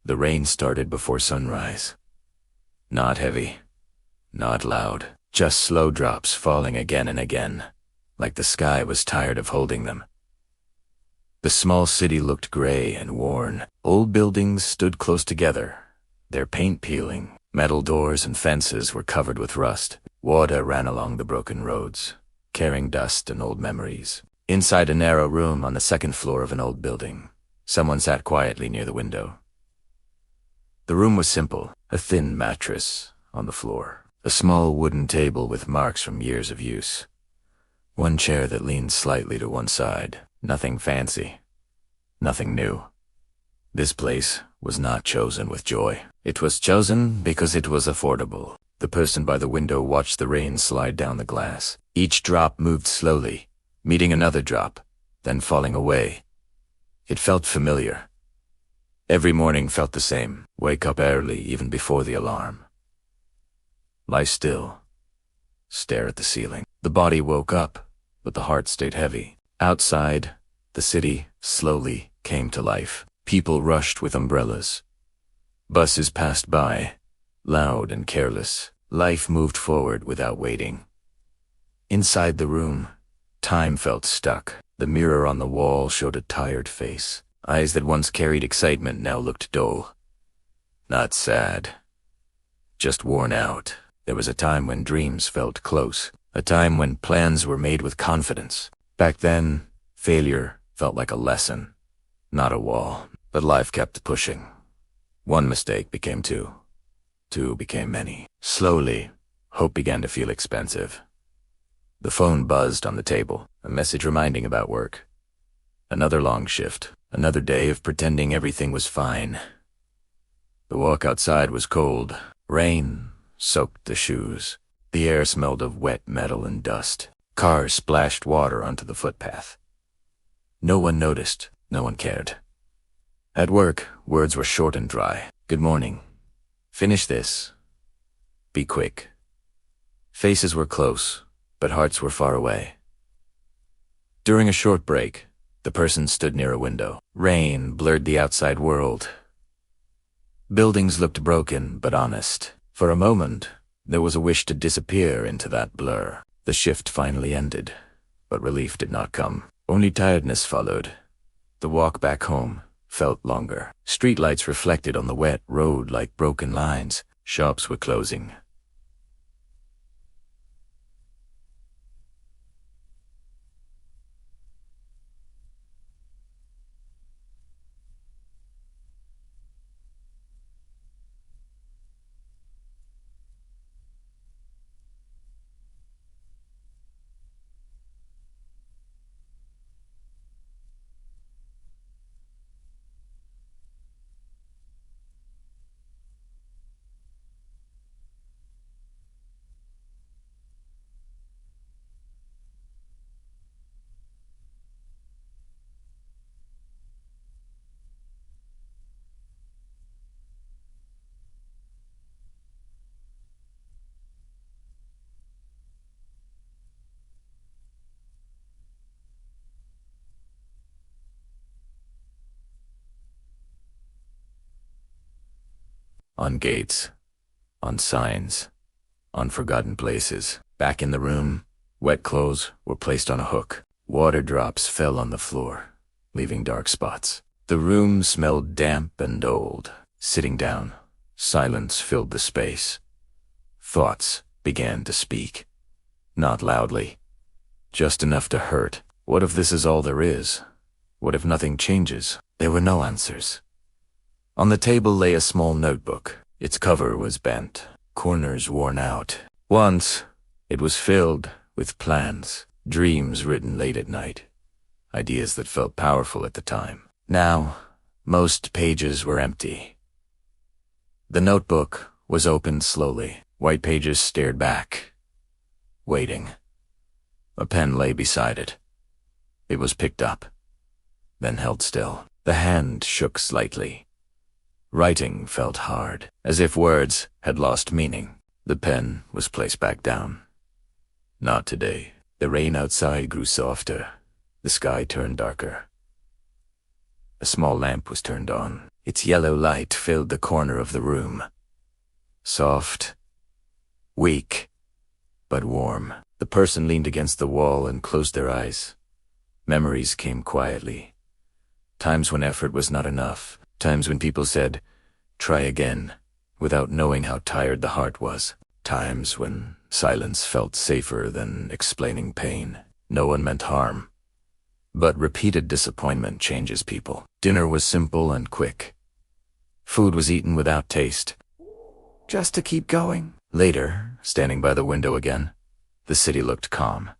The rain started before sunrise. Not heavy, not loud, just slow drops falling again and again, like the sky was tired of holding them. The small city looked gray and worn. Old buildings stood close together, their paint peeling. Metal doors and fences were covered with rust. Water ran along the broken roads, carrying dust and old memories. Inside a narrow room on the second floor of an old building, someone sat quietly near the window. The room was simple, a thin mattress on the floor, a small wooden table with marks from years of use, one chair that leaned slightly to one side. Nothing fancy, nothing new. This place was not chosen with joy. It was chosen because it was affordable. The person by the window watched the rain slide down the glass. Each drop moved slowly, meeting another drop, then falling away. It felt familiar. Every morning felt the same. Wake up early, even before the alarm. Lie still. Stare at the ceiling. The body woke up, but the heart stayed heavy. Outside, the city slowly came to life. People rushed with umbrellas. Buses passed by, loud and careless. Life moved forward without waiting. Inside the room, time felt stuck. The mirror on the wall showed a tired face. Eyes that once carried excitement now looked dull. Not sad, just worn out. There was a time when dreams felt close, a time when plans were made with confidence. Back then, failure felt like a lesson, not a wall. But life kept pushing. One mistake became two. Two became many. Slowly, hope began to feel expensive. The phone buzzed on the table, a message reminding about work. Another long shift, another day of pretending everything was fine. The walk outside was cold. Rain soaked the shoes. The air smelled of wet metal and dust. Cars splashed water onto the footpath. No one noticed. No one cared. At work, words were short and dry. Good morning. Finish this. Be quick. Faces were close, but hearts were far away. During a short break, the person stood near a window. Rain blurred the outside world. Buildings looked broken but honest. For a moment, there was a wish to disappear into that blur. The shift finally ended, but relief did not come. Only tiredness followed. The walk back home felt longer. Streetlights reflected on the wet road like broken lines. Shops were closing. On gates, on signs, on forgotten places. Back in the room, wet clothes were placed on a hook. Water drops fell on the floor, leaving dark spots. The room smelled damp and old. Sitting down, silence filled the space. Thoughts began to speak. Not loudly, just enough to hurt. What if this is all there is? What if nothing changes? There were no answers. On the table lay a small notebook. Its cover was bent, corners worn out. Once, it was filled with plans, dreams written late at night, ideas that felt powerful at the time. Now, most pages were empty. The notebook was opened slowly. White pages stared back, waiting. A pen lay beside it. It was picked up, then held still. The hand shook slightly. Writing felt hard, as if words had lost meaning. The pen was placed back down. Not today. The rain outside grew softer. The sky turned darker. A small lamp was turned on. Its yellow light filled the corner of the room. Soft, weak, but warm. The person leaned against the wall and closed their eyes. Memories came quietly. Times when effort was not enough. Times when people said, "Try again," without knowing how tired the heart was. Times when silence felt safer than explaining pain. No one meant harm. But repeated disappointment changes people. Dinner was simple and quick. Food was eaten without taste, just to keep going. Later, standing by the window again, the city looked calm.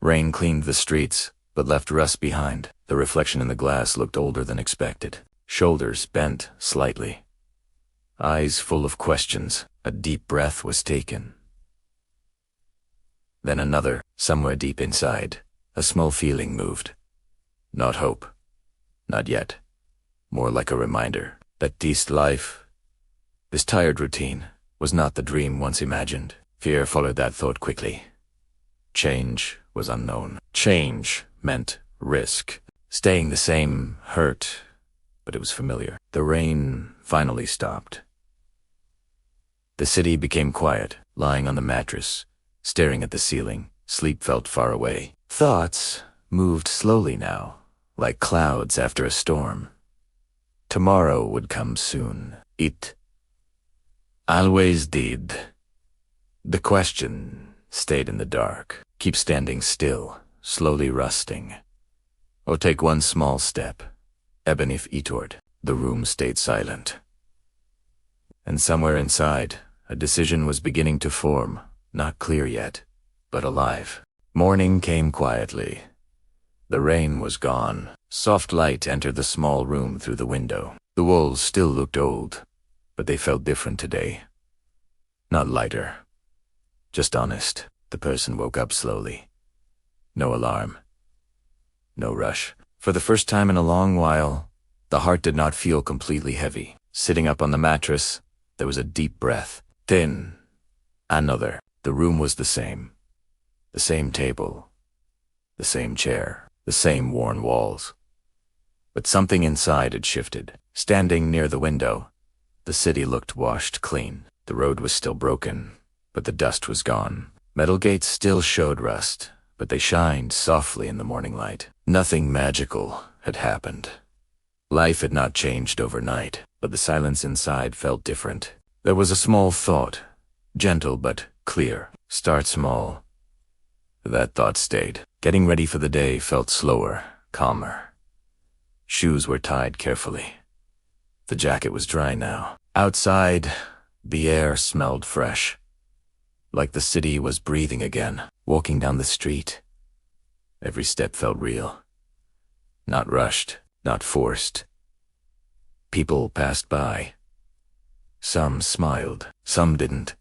Rain cleaned the streets, but left rust behind. The reflection in the glass looked older than expected. Shoulders bent slightly. Eyes full of questions. A deep breath was taken. Then another, somewhere deep inside. A small feeling moved. Not hope. Not yet. More like a reminder that this life, this tired routine, was not the dream once imagined. Fear followed that thought quickly. Change was unknown. Change meant risk. Staying the same hurt, but it was familiar. The rain finally stopped. The city became quiet, lying on the mattress, staring at the ceiling. Sleep felt far away. Thoughts moved slowly now, like clouds after a storm. Tomorrow would come soon. It always did. The question stayed in the dark. Keep standing still, slowly rusting. Or take one small step. Ebenif Etord. The room stayed silent. And somewhere inside, a decision was beginning to form, not clear yet, but alive. Morning came quietly. The rain was gone. Soft light entered the small room through the window. The walls still looked old, but they felt different today. Not lighter, just honest. The person woke up slowly. No alarm. No rush. For the first time in a long while, the heart did not feel completely heavy. Sitting up on the mattress, there was a deep breath. Then, another. The room was the same. The same table. The same chair. The same worn walls. But something inside had shifted. Standing near the window, the city looked washed clean. The road was still broken, but the dust was gone. Metal gates still showed rust, but they shined softly in the morning light. Nothing magical had happened. Life had not changed overnight, but the silence inside felt different. There was a small thought, gentle but clear. Start small. That thought stayed. Getting ready for the day felt slower, calmer. Shoes were tied carefully. The jacket was dry now. Outside, the air smelled fresh. Like the city was breathing again. Walking down the street, every step felt real. Not rushed, not forced. People passed by. Some smiled, some didn't.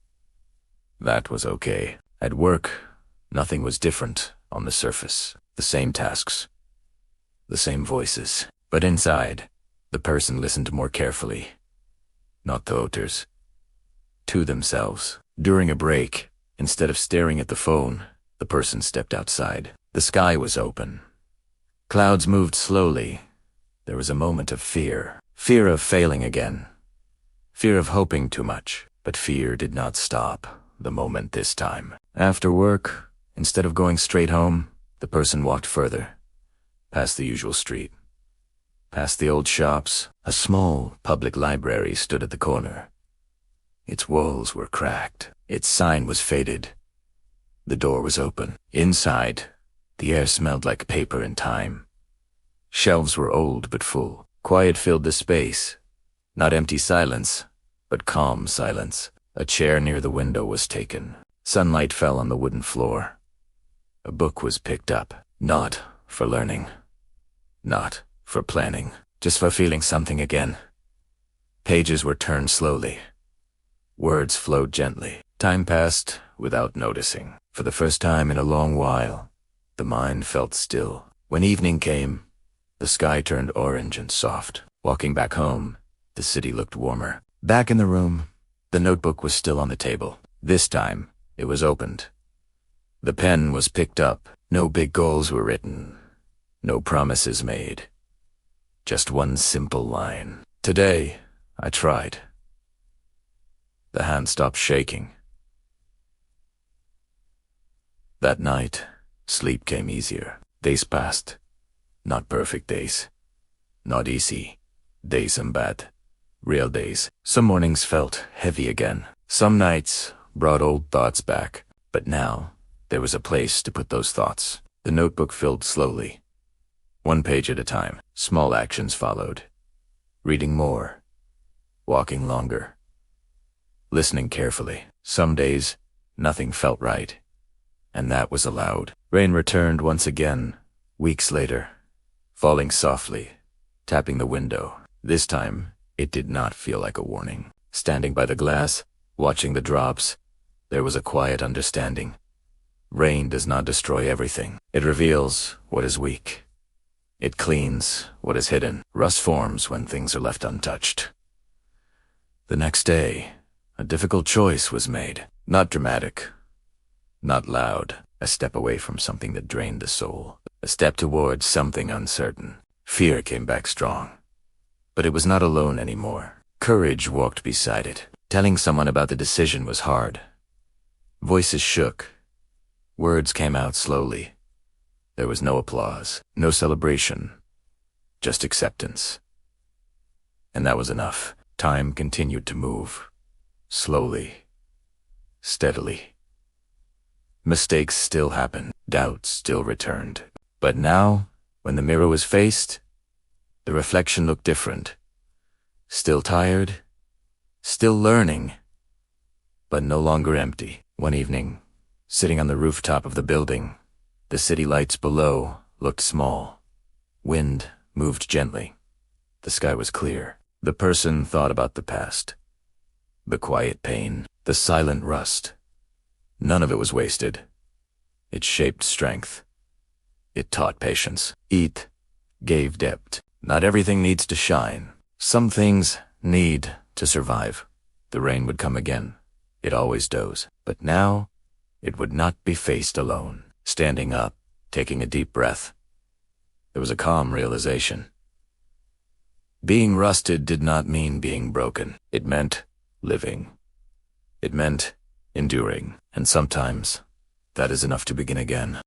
That was okay. At work, nothing was different on the surface. The same tasks, the same voices. But inside, the person listened more carefully. Not to others, to themselves. During a break, instead of staring at the phone, the person stepped outside. The sky was open. Clouds moved slowly. There was a moment of fear. Fear of failing again. Fear of hoping too much. But fear did not stop the moment this time. After work, instead of going straight home, the person walked further. Past the usual street. Past the old shops, a small public library stood at the corner. Its walls were cracked. Its sign was faded. The door was open. Inside, the air smelled like paper and time. Shelves were old but full. Quiet filled the space. Not empty silence, but calm silence. A chair near the window was taken. Sunlight fell on the wooden floor. A book was picked up. Not for learning. Not for planning. Just for feeling something again. Pages were turned slowly. Words flowed gently. Time passed without noticing. For the first time in a long while, the mind felt still. When evening came, the sky turned orange and soft. Walking back home, the city looked warmer. Back in the room, the notebook was still on the table. This time, it was opened. The pen was picked up. No big goals were written. No promises made. Just one simple line. Today, I tried. The hand stopped shaking. That night, sleep came easier. Days passed. Not perfect days. Not easy. Days and bad. Real days. Some mornings felt heavy again. Some nights brought old thoughts back. But now, there was a place to put those thoughts. The notebook filled slowly. 1 page at a time. Small actions followed. Reading more. Walking longer. Listening carefully. Some days, nothing felt right. And that was allowed. Rain returned once again, weeks later, falling softly, tapping the window. This time, it did not feel like a warning. Standing by the glass, watching the drops, there was a quiet understanding. Rain does not destroy everything. It reveals what is weak. It cleans what is hidden. Rust forms when things are left untouched. The next day, a difficult choice was made. Not dramatic. Not loud. A step away from something that drained the soul. A step towards something uncertain. Fear came back strong. But it was not alone anymore. Courage walked beside it. Telling someone about the decision was hard. Voices shook. Words came out slowly. There was no applause, no celebration, just acceptance. And that was enough. Time continued to move. Slowly. Steadily. Mistakes still happened. Doubts still returned. But now, when the mirror was faced, the reflection looked different. Still tired, still learning, but no longer empty. One evening, sitting on the rooftop of the building, the city lights below looked small. Wind moved gently. The sky was clear. The person thought about the past. The quiet pain, the silent rust. None of it was wasted. It shaped strength. It taught patience. It gave depth. Not everything needs to shine. Some things need to survive. The rain would come again. It always does. But now, it would not be faced alone. Standing up, taking a deep breath. There was a calm realization. Being rusted did not mean being broken. It meant living. It meant enduring. And sometimes, that is enough to begin again.